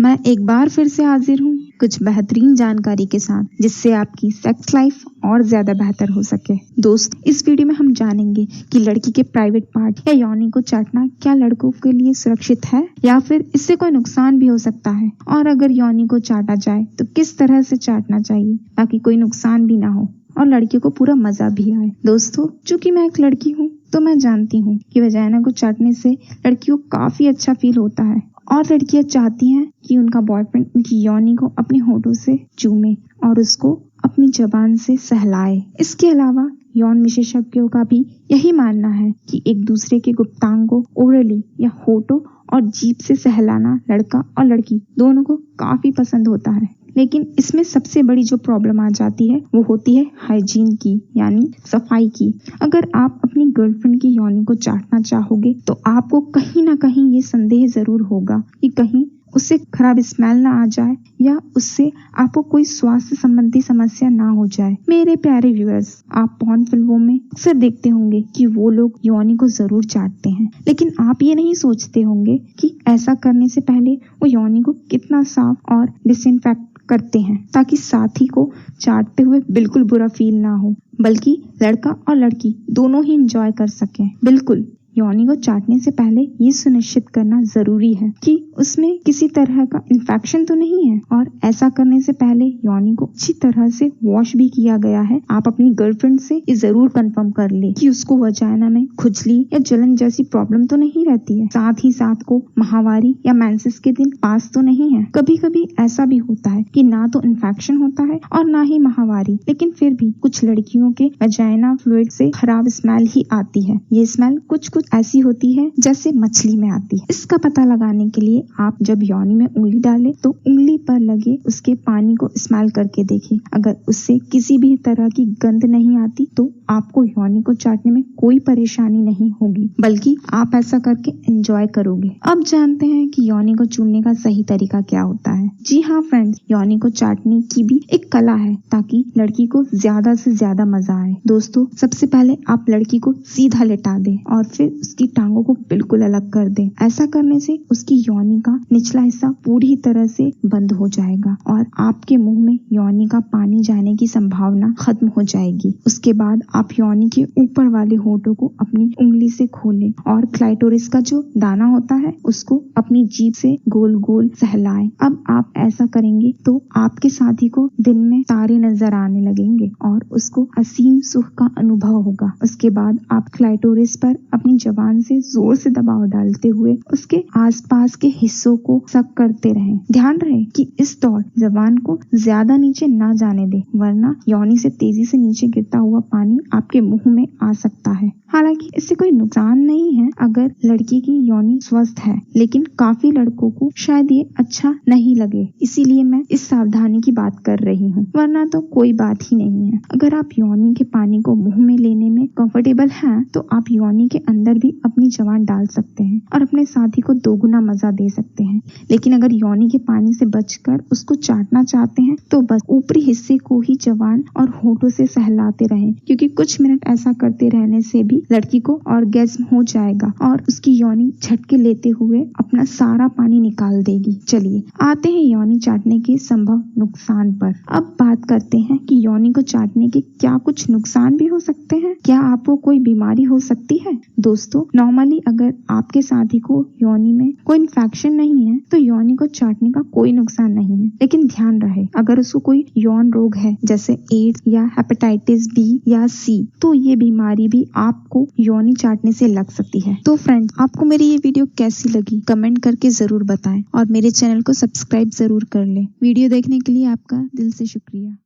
मैं एक बार फिर से हाजिर हूँ कुछ बेहतरीन जानकारी के साथ, जिससे आपकी सेक्स लाइफ और ज्यादा बेहतर हो सके। दोस्त, इस वीडियो में हम जानेंगे कि लड़की के प्राइवेट पार्ट या योनि को चाटना क्या लड़कों के लिए सुरक्षित है या फिर इससे कोई नुकसान भी हो सकता है, और अगर योनि को चाटा जाए तो किस तरह से चाटना चाहिए ताकि कोई नुकसान भी ना हो और लड़कियों को पूरा मजा भी आए। दोस्तों, चूंकि मैं एक लड़की हूँ तो मैं जानती हूँ कि वजाइना को चाटने से लड़कियों को काफी अच्छा फील होता है और लड़कियां चाहती हैं कि उनका बॉयफ्रेंड उनकी योनि को अपने होठों से चूमे और उसको अपनी जबान से सहलाए। इसके अलावा यौन विशेषज्ञों का भी यही मानना है कि एक दूसरे के गुप्तांग को ओरली या होठों और जीभ से सहलाना लड़का और लड़की दोनों को काफी पसंद होता है। लेकिन इसमें सबसे बड़ी जो प्रॉब्लम आ जाती है वो होती है हाइजीन की, यानी सफाई की। अगर आप अपनी गर्लफ्रेंड की योनि को चाटना चाहोगे तो आपको कहीं ना कहीं ये संदेह जरूर होगा कि कहीं उससे खराब स्मेल ना आ जाए या उससे आपको कोई स्वास्थ्य संबंधी समस्या ना हो जाए। मेरे प्यारे व्यूअर्स, आप पॉर्न फिल्मों में अक्सर देखते होंगे कि वो लोग योनि को जरूर चाटते हैं, लेकिन आप ये नहीं सोचते होंगे कि ऐसा करने से पहले वो योनि को कितना साफ और डिसइंफेक्ट करते हैं ताकि साथी को चाटते हुए बिल्कुल बुरा फील ना हो, बल्कि लड़का और लड़की दोनों ही एंजॉय कर सकें। बिल्कुल, योनि को चाटने से पहले ये सुनिश्चित करना जरूरी है कि उसमें किसी तरह का इन्फेक्शन तो नहीं है, और ऐसा करने से पहले योनि को अच्छी तरह से वॉश भी किया गया है। आप अपनी गर्लफ्रेंड से ये जरूर कंफर्म कर ले कि उसको वजाइना में खुजली या जलन जैसी प्रॉब्लम तो नहीं रहती है, साथ ही साथ को माहवारी या मेंसेस के दिन पास तो नहीं है। कभी कभी ऐसा भी होता है कि ना तो इन्फेक्शन होता है और ना ही माहवारी, लेकिन फिर भी कुछ लड़कियों के वजाइना फ्लूइड से खराब स्मेल ही आती है। ये स्मेल कुछ ऐसी होती है जैसे मछली में आती है। इसका पता लगाने के लिए आप जब योनि में उंगली डालें तो उंगली पर लगे उसके पानी को स्मेल करके देखें। अगर उससे किसी भी तरह की गंध नहीं आती तो आपको योनि को चाटने में कोई परेशानी नहीं होगी, बल्कि आप ऐसा करके एंजॉय करोगे। अब जानते हैं कि योनि को चूमने का सही तरीका क्या होता है। जी हाँ फ्रेंड्स, योनि को चाटने की भी एक कला है ताकि लड़की को ज्यादा से ज्यादा मजा आए। दोस्तों, सबसे पहले आप लड़की को सीधा लेटा दें और फिर उसकी टांगों को बिल्कुल अलग कर दें। ऐसा करने से उसकी योनि का निचला हिस्सा पूरी तरह से बंद हो जाएगा और आपके मुंह में योनि का पानी जाने की संभावना खत्म हो जाएगी। उसके बाद आप योनि के ऊपर वाले होठों को अपनी उंगली से खोलें और क्लाइटोरिस का जो दाना होता है उसको अपनी जीभ से गोल गोल सहलाएं। अब आप ऐसा करेंगे तो आपके साथी को दिन में तारे नजर आने लगेंगे और उसको असीम सुख का अनुभव होगा। उसके बाद आप क्लाइटोरिस पर अपनी जबान से जोर से दबाव डालते हुए उसके आसपास के हिस्सों को सक करते रहें। ध्यान रहे कि इस दौर जबान को ज्यादा नीचे ना जाने दें, वरना योनि से तेजी से नीचे गिरता हुआ पानी आपके मुंह में आ सकता है। हालांकि इससे कोई नुकसान नहीं है अगर लड़की की योनि स्वस्थ है, लेकिन काफी लड़कों को शायद ये अच्छा नहीं लगे, इसीलिए मैं इस सावधानी की बात कर रही हूँ, वरना तो कोई बात ही नहीं है। अगर आप योनि के पानी को मुंह में लेने में कंफर्टेबल हैं तो आप योनि के अंदर भी अपनी जबान डाल सकते हैं और अपने साथी को दोगुना मजा दे सकते हैं। लेकिन अगर योनि के पानी से बचकर उसको चाटना चाहते हैं तो बस ऊपरी हिस्से को ही जबान और होठों से सहलाते रहें, क्योंकि कुछ मिनट ऐसा करते रहने से भी लड़की को ऑर्गेज्म हो जाएगा और उसकी योनि झटके लेते हुए अपना सारा पानी निकाल देगी। चलिए आते हैं योनि चाटने के संभव नुकसान पर। अब बात करते हैं कि योनि को चाटने के क्या कुछ नुकसान भी हो सकते हैं। क्या आपको कोई बीमारी हो सकती है? दोस्तों, नॉर्मली अगर आपके साथी को योनि में कोई इन्फेक्शन नहीं है तो योनि को चाटने का कोई नुकसान नहीं है, लेकिन ध्यान रहे अगर उसको कोई यौन रोग है जैसे एड्स या हेपेटाइटिस बी या सी, तो ये बीमारी भी आपको योनि चाटने से लग सकती है। तो फ्रेंड्स, आपको मेरी ये वीडियो कैसी लगी कमेंट करके जरूर बताएं और मेरे चैनल को सब्सक्राइब जरूर कर लें। वीडियो देखने के लिए आपका दिल से शुक्रिया।